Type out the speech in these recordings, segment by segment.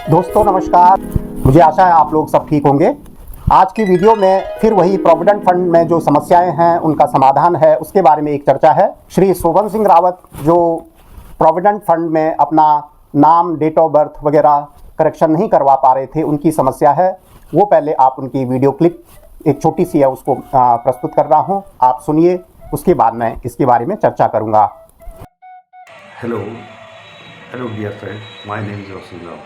दोस्तों नमस्कार। मुझे आशा है आप लोग सब ठीक होंगे। आज की वीडियो में फिर वही प्रोविडेंट फंड में जो समस्याएं हैं उनका समाधान है, उसके बारे में एक चर्चा है। श्री शोभन सिंह रावत जो प्रोविडेंट फंड में अपना नाम, डेट ऑफ बर्थ वगैरह करेक्शन नहीं करवा पा रहे थे, उनकी समस्या है वो। पहले आप उनकी वीडियो क्लिप एक छोटी सी है उसको प्रस्तुत कर रहा हूँ, आप सुनिए। उसके बाद मैं इसके बारे में चर्चा करूँगा। Hello dear friend, my name is Roshan Rao.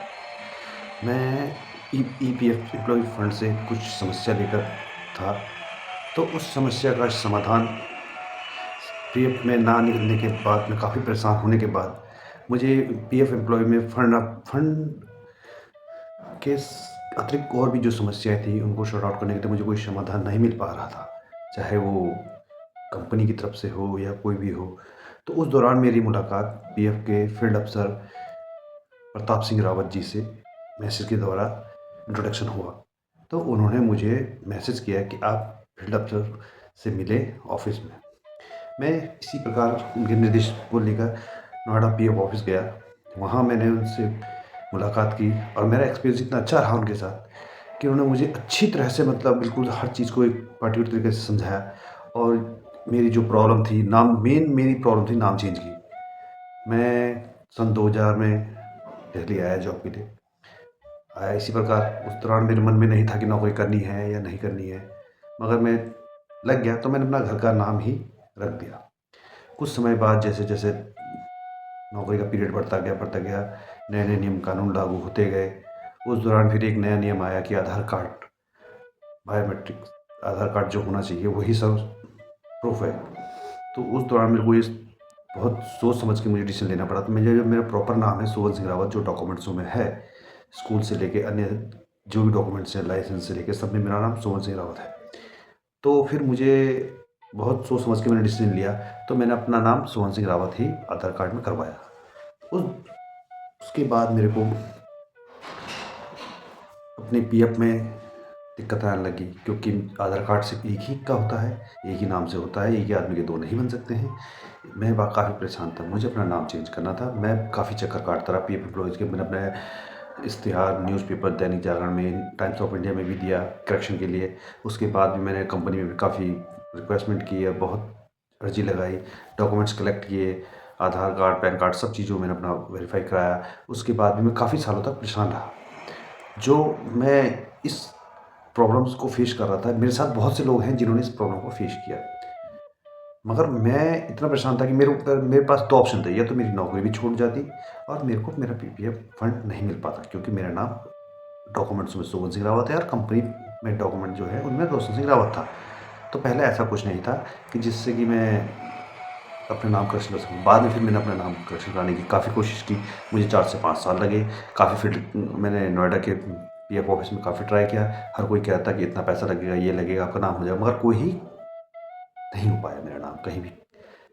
मैं ईपीएफ एम्प्लॉय फंड से कुछ समस्या लेकर था, तो उस समस्या का समाधान पीएफ में ना निकलने के बाद, मैं काफ़ी परेशान होने के बाद, मुझे पीएफ एम्प्लॉय में फंड के अतिरिक्त और भी जो समस्याएं थी उनको शॉर्ट आउट करने के लिए मुझे कोई समाधान नहीं मिल पा रहा था, चाहे वो कंपनी की तरफ से हो या कोई भी हो। तो उस दौरान मेरी मुलाकात पीएफ के फील्ड अफसर प्रताप सिंह रावत जी से मैसेज के द्वारा इंट्रोडक्शन हुआ। तो उन्होंने मुझे मैसेज किया कि आप फील्ड अफसर से मिले ऑफिस में। मैं इसी प्रकार उनके निर्देश को लेकर नोएडा पीएफ ऑफिस गया। वहाँ मैंने उनसे मुलाकात की और मेरा एक्सपीरियंस इतना अच्छा रहा उनके साथ कि उन्होंने मुझे अच्छी तरह से, मतलब बिल्कुल हर चीज़ को एक पर्टिकुलर तरीके से समझाया। और मेरी जो प्रॉब्लम थी, मेरी प्रॉब्लम थी नाम चेंज की। मैं सन 2000 में दिल्ली आया जॉब के लिए। आया इसी प्रकार। उस दौरान मेरे मन में नहीं था कि नौकरी करनी है या नहीं करनी है, मगर मैं लग गया तो मैंने अपना घर का नाम ही रख दिया। कुछ समय बाद जैसे जैसे नौकरी का पीरियड बढ़ता गया, नए नए नियम कानून लागू होते गए। उस दौरान फिर एक नया नियम आया कि आधार कार्ड, बायोमेट्रिक आधार कार्ड जो होना चाहिए वही सब प्रूफ है। तो उस दौरान मेरे को ये बहुत सोच समझ के मुझे डिसीजन लेना पड़ा। तो मुझे, जो मेरा प्रॉपर नाम है शोभन सिंह रावत, जो डॉक्यूमेंट्सों में है, स्कूल से लेके अन्य जो भी डॉक्यूमेंट्स हैं, लाइसेंस से लेके, सब में मेरा नाम शोभन सिंह रावत है। तो फिर मुझे बहुत सोच समझ के मैंने डिसीजन लिया, तो मैंने अपना नाम शोभन सिंह रावत ही आधार कार्ड में करवाया। उसके बाद मेरे को अपने पीएफ में दिक्कत आने लगी, क्योंकि आधार कार्ड सिर्फ एक ही का होता है, एक ही नाम से होता है, एक ही आदमी के दो नहीं बन सकते हैं। मैं काफ़ी परेशान था, मुझे अपना नाम चेंज करना था। मैं काफ़ी चक्कर काटता रहा पीएफ एम्प्लॉयज़ के। मैंने अपने इश्तिहार न्यूज़पेपर, दैनिक जागरण में, टाइम्स ऑफ इंडिया में भी दिया करेक्शन के लिए। उसके बाद भी मैंने कंपनी में भी काफ़ी रिक्वेस्टमेंट की है, बहुत अर्जी लगाई, डॉक्यूमेंट्स कलेक्ट किए, आधार कार्ड, पैन कार्ड, सब चीज़ों मैंने अपना वेरीफाई कराया। उसके बाद भी मैं काफ़ी सालों तक परेशान रहा। जो मैं इस प्रॉब्लम्स को फेस कर रहा था, मेरे साथ बहुत से लोग हैं जिन्होंने इस प्रॉब्लम को फेस किया, मगर मैं इतना परेशान था कि मेरे पास दो ऑप्शन थे। या तो मेरी नौकरी भी छूट जाती और मेरे को मेरा पीपीएफ फंड नहीं मिल पाता, क्योंकि मेरा नाम डॉक्यूमेंट्स में शोभन सिंह रावत है और कंपनी में डॉक्यूमेंट जो है उनमें रोशन सिंह रावत था। तो पहले ऐसा कुछ नहीं था कि जिससे कि मैं अपने नाम करेक्शन कर सकूँ। बाद में फिर मैंने अपना नाम करेक्शन कराने की काफ़ी कोशिश की। मुझे 4 से 5 साल लगे। काफ़ी फिर मैंने नोएडा के पीएफ ऑफिस में काफ़ी ट्राई किया। हर कोई कहता कि इतना पैसा लगेगा, ये लगेगा, आपका नाम हो जाएगा, मगर कोई ही नहीं हो पाया। मेरा नाम कहीं भी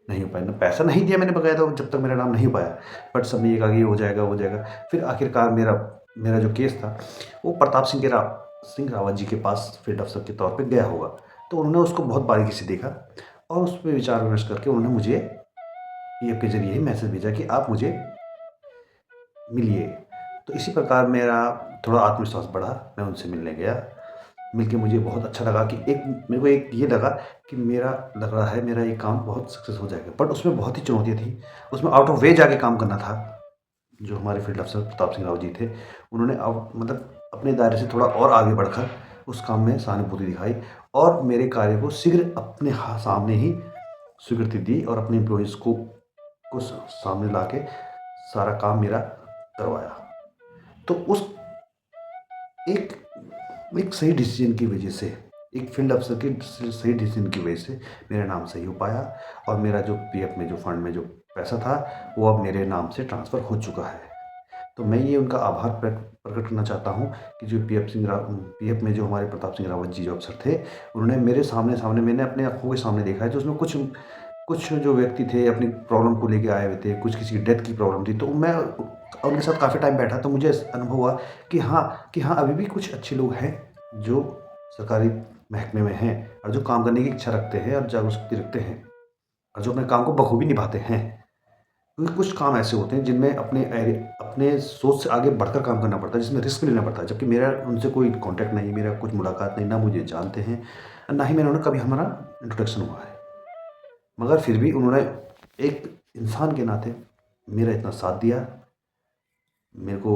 नहीं हो पाया। ना पैसा नहीं दिया मैंने बकायदा, जब तक मेरा नाम नहीं हो पाया। बट सब में ये कहा कि ये हो जाएगा, हो जाएगा। फिर आखिरकार मेरा जो केस था वो प्रताप सिंह रावत जी के पास फील्ड अफसर के तौर पे गया होगा। तो उन्होंने उसको बहुत बारीकी से देखा और उस पे विचार विमर्श करके उन्होंने मुझे पीएफ के ज़रिए ही मैसेज भेजा कि आप मुझे मिलिए। तो इसी प्रकार मेरा थोड़ा आत्मविश्वास बढ़ा। मैं उनसे मिलने गया। मिलके मुझे बहुत अच्छा लगा कि मेरे को एक ये लगा कि लग रहा है मेरा ये काम बहुत सक्सेस हो जाएगा। बट उसमें बहुत ही चुनौतियाँ थी। उसमें आउट ऑफ वे जाके काम करना था। जो हमारे फील्ड अफसर प्रताप सिंह रावत जी थे, उन्होंने मतलब अपने दायरे से थोड़ा और आगे बढ़कर उस काम में सहानुभूति दिखाई और मेरे कार्य को शीघ्र अपने सामने ही स्वीकृति दी और अपने एम्प्लॉयज़ को सामने ला के सारा काम मेरा करवाया। तो उस एक एक सही डिसीजन की वजह से, एक फील्ड अफसर के सही डिसीजन की वजह से मेरा नाम सही हो पाया और मेरा जो पीएफ में, जो फंड में जो पैसा था, वो अब मेरे नाम से ट्रांसफ़र हो चुका है। तो मैं ये उनका आभार प्रकट करना चाहता हूँ कि जो पीएफ में जो हमारे प्रताप सिंह रावत जी जो अफसर थे, उन्होंने मेरे सामने मैंने अपने आँखों के सामने देखा है। तो उसमें कुछ कुछ जो व्यक्ति थे अपनी प्रॉब्लम को लेके आए हुए थे, कुछ किसी की डेथ की प्रॉब्लम थी। तो मैं उनके साथ काफ़ी टाइम बैठा, तो मुझे अनुभव हुआ कि हाँ, अभी भी कुछ अच्छे लोग हैं जो सरकारी महकमे में हैं और जो काम करने की इच्छा रखते हैं और जागरूक शक्ति रखते हैं और जो अपने काम को बखूबी निभाते हैं। क्योंकि कुछ काम ऐसे होते हैं जिनमें अपने सोच से आगे बढ़कर काम करना पड़ता है, जिसमें रिस्क लेना पड़ता है। जबकि मेरा उनसे कोई कॉन्टैक्ट नहीं, मेरा कुछ मुलाकात नहीं, ना मुझे जानते हैं, ना ही मैंने उन्हें कभी हमारा इंट्रोडक्शन हुआ है। मगर फिर भी उन्होंने एक इंसान के नाते मेरा इतना साथ दिया, मेरे को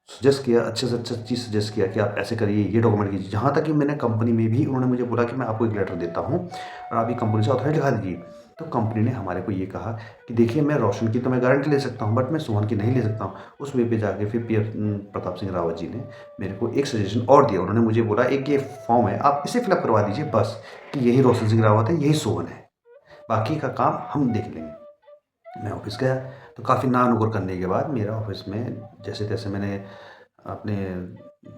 सजेस्ट किया, अच्छे से अच्छा चीज़ सजेस्ट किया कि आप ऐसे करिए, ये डॉक्यूमेंट कीजिए। जहाँ तक कि मैंने कंपनी में भी उन्होंने मुझे बोला कि मैं आपको एक लेटर देता हूँ और आप ये कंपनी से अथॉरिटी दिखा दीजिए। तो कंपनी ने हमारे को ये कहा कि देखिए, मैं रोशन की तो मैं गारंटी ले सकता हूँ, बट मैं सोहन की नहीं ले सकता हूँ। उस वे पे जाके फिर पीएफ प्रताप सिंह रावत जी ने मेरे को एक सजेशन और दिया। उन्होंने मुझे बोला, एक ये फॉर्म है, आप इसे फिलअप करवा दीजिए बस, कि यही रोशन सिंह रावत है, यही सोहन है, बाकी का काम हम देख लेंगे। मैं ऑफिस गया तो काफ़ी नानुकुर करने के बाद मेरा ऑफिस में जैसे तैसे मैंने अपने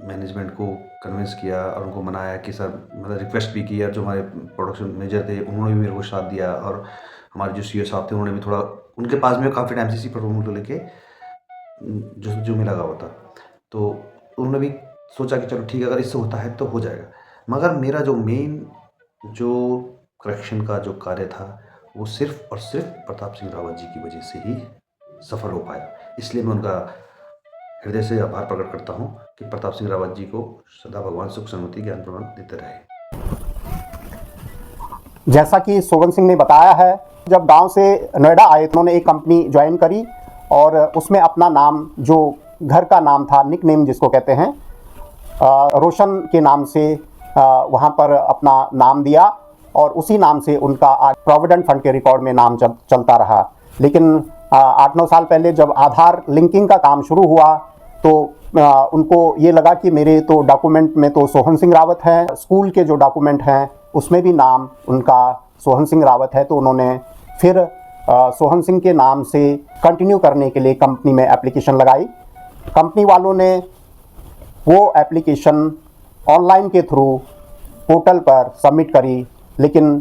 मैनेजमेंट को कन्विंस किया और उनको मनाया कि सर, मतलब रिक्वेस्ट भी किया। जो हमारे प्रोडक्शन मैनेजर थे उन्होंने भी मेरे को साथ दिया, और हमारे जो सीईओ साहब थे उन्होंने भी थोड़ा, उनके पास में काफ़ी टाइम से इसी प्रॉब्लम को लेके जो मैं लगा हुआ था, तो उन्होंने भी सोचा कि चलो ठीक है, अगर इससे होता है तो हो जाएगा। मगर मेरा जो मेन जो करेक्शन का जो कार्य था वो सिर्फ और सिर्फ प्रताप सिंह रावत जी की वजह से ही सफल हो पाया। इसलिए मैं उनका हृदय से आभार प्रकट करता हूँ कि प्रताप सिंह रावत जी को सदा भगवान सुख शांति ज्ञान प्रदान देते रहे। जैसा कि सोवन सिंह ने बताया है, जब गांव से नोएडा आए तो उन्होंने एक कंपनी ज्वाइन करी और उसमें अपना नाम, जो घर का नाम था, निक नेम जिसको कहते हैं, रोशन के नाम से वहाँ पर अपना नाम दिया और उसी नाम से उनका आज प्रोविडेंट फंड के रिकॉर्ड में नाम चलता रहा। लेकिन 8-9 साल पहले जब आधार लिंकिंग का काम शुरू हुआ तो उनको ये लगा कि मेरे तो डॉक्यूमेंट में तो सोहन सिंह रावत है, स्कूल के जो डॉक्यूमेंट हैं उसमें भी नाम उनका सोहन सिंह रावत है, तो उन्होंने फिर सोहन सिंह के नाम से कंटिन्यू करने के लिए कंपनी में एप्लीकेशन लगाई। कंपनी वालों ने वो एप्लीकेशन ऑनलाइन के थ्रू पोर्टल पर सबमिट करी, लेकिन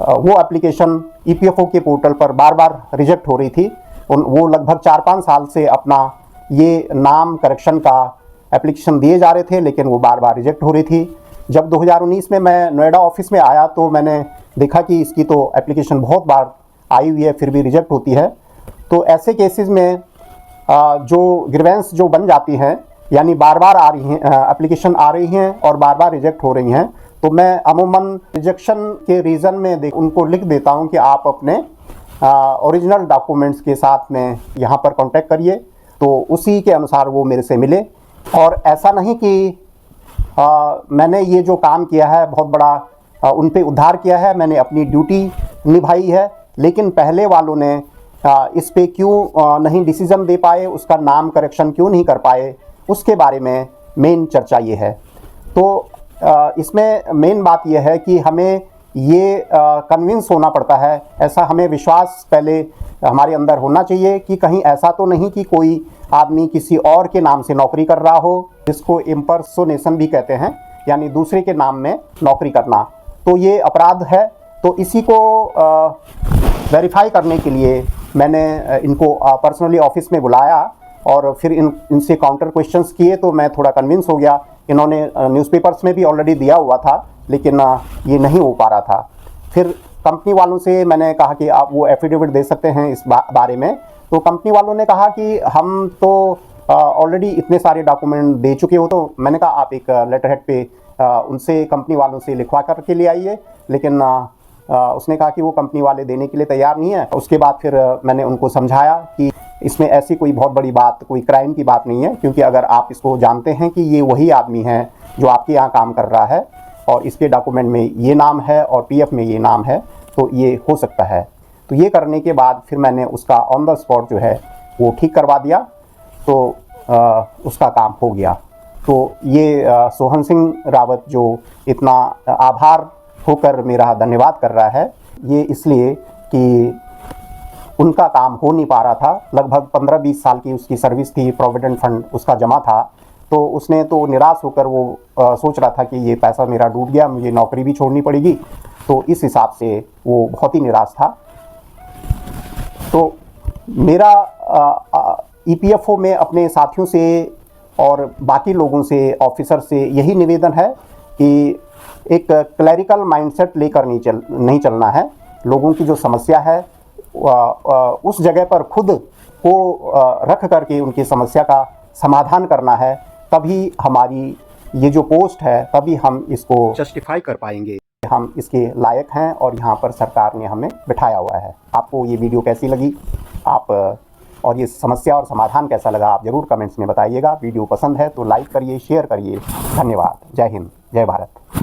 वो एप्लीकेशन ईपीएफओ के पोर्टल पर बार बार रिजेक्ट हो रही थी। वो लगभग 4-5 साल से अपना ये नाम करेक्शन का एप्लीकेशन दिए जा रहे थे, लेकिन वो बार बार रिजेक्ट हो रही थी। जब 2019 में मैं नोएडा ऑफिस में आया तो मैंने देखा कि इसकी तो एप्लीकेशन बहुत बार आई हुई है, फिर भी रिजेक्ट होती है। तो ऐसे केसेस में जो ग्रीवेंस जो बन जाती हैं, यानी बार बार आ रही हैं एप्लीकेशन आ रही हैं और बार बार रिजेक्ट हो रही हैं, तो मैं अमूमन रिजेक्शन के रीज़न में उनको लिख देता हूं कि आप अपने ओरिजिनल डॉक्यूमेंट्स के साथ में यहाँ पर कांटेक्ट करिए, तो उसी के अनुसार वो मेरे से मिले। और ऐसा नहीं कि मैंने ये जो काम किया है बहुत बड़ा उन पे उद्धार किया है, मैंने अपनी ड्यूटी निभाई है, लेकिन पहले वालों ने इस पे क्यों नहीं डिसीज़न दे पाए, उसका नाम करेक्शन क्यों नहीं कर पाए, उसके बारे में मेन चर्चा ये है। तो इसमें मेन बात यह है कि हमें ये कन्विंस होना पड़ता है, ऐसा हमें विश्वास पहले हमारे अंदर होना चाहिए कि कहीं ऐसा तो नहीं कि कोई आदमी किसी और के नाम से नौकरी कर रहा हो, जिसको इम्पर्सोनेशन भी कहते हैं, यानी दूसरे के नाम में नौकरी करना, तो ये अपराध है। तो इसी को वेरीफाई करने के लिए मैंने इनको पर्सनली ऑफिस में बुलाया और फिर इनसे काउंटर क्वेश्चंस किए, तो मैं थोड़ा कन्विंस हो गया। इन्होंने न्यूज़पेपर्स में भी ऑलरेडी दिया हुआ था, लेकिन ये नहीं हो पा रहा था। फिर कंपनी वालों से मैंने कहा कि आप वो एफिडेविट दे सकते हैं इस बारे में, तो कंपनी वालों ने कहा कि हम तो ऑलरेडी इतने सारे डॉक्यूमेंट दे चुके हो। तो मैंने कहा आप एक लेटर हेड पे उनसे, कंपनी वालों से लिखवा करके ले आइए, लेकिन उसने कहा कि वो कंपनी वाले देने के लिए तैयार नहीं है। उसके बाद फिर मैंने उनको समझाया कि इसमें ऐसी कोई बहुत बड़ी बात, कोई क्राइम की बात नहीं है, क्योंकि अगर आप इसको जानते हैं कि ये वही आदमी है जो आपके यहाँ काम कर रहा है और इसके डॉक्यूमेंट में ये नाम है और पीएफ में ये नाम है, तो ये हो सकता है। तो ये करने के बाद फिर मैंने उसका ऑन द स्पॉट जो है वो ठीक करवा दिया, तो उसका काम हो गया। तो ये सोहन सिंह रावत जो इतना आभार होकर मेरा धन्यवाद कर रहा है, ये इसलिए कि उनका काम हो नहीं पा रहा था। लगभग 15-20 साल की उसकी सर्विस थी, प्रोविडेंट फंड उसका जमा था, तो उसने तो निराश होकर वो सोच रहा था कि ये पैसा मेरा डूब गया, मुझे नौकरी भी छोड़नी पड़ेगी। तो इस हिसाब से वो बहुत ही निराश था। तो मेरा ईपीएफओ में अपने साथियों से और बाकी लोगों से, ऑफिसर से यही निवेदन है कि एक क्लैरिकल माइंडसेट लेकर नहीं चलना है। लोगों की जो समस्या है उस जगह पर खुद को रख करके उनकी समस्या का समाधान करना है, तभी हमारी ये जो पोस्ट है तभी हम इसको जस्टिफाई कर पाएंगे, हम इसके लायक हैं और यहाँ पर सरकार ने हमें बिठाया हुआ है। आपको ये वीडियो कैसी लगी, आप और ये समस्या और समाधान कैसा लगा, आप ज़रूर कमेंट्स में बताइएगा। वीडियो पसंद है तो लाइक करिए, शेयर करिए। धन्यवाद। जय हिंद, जय भारत।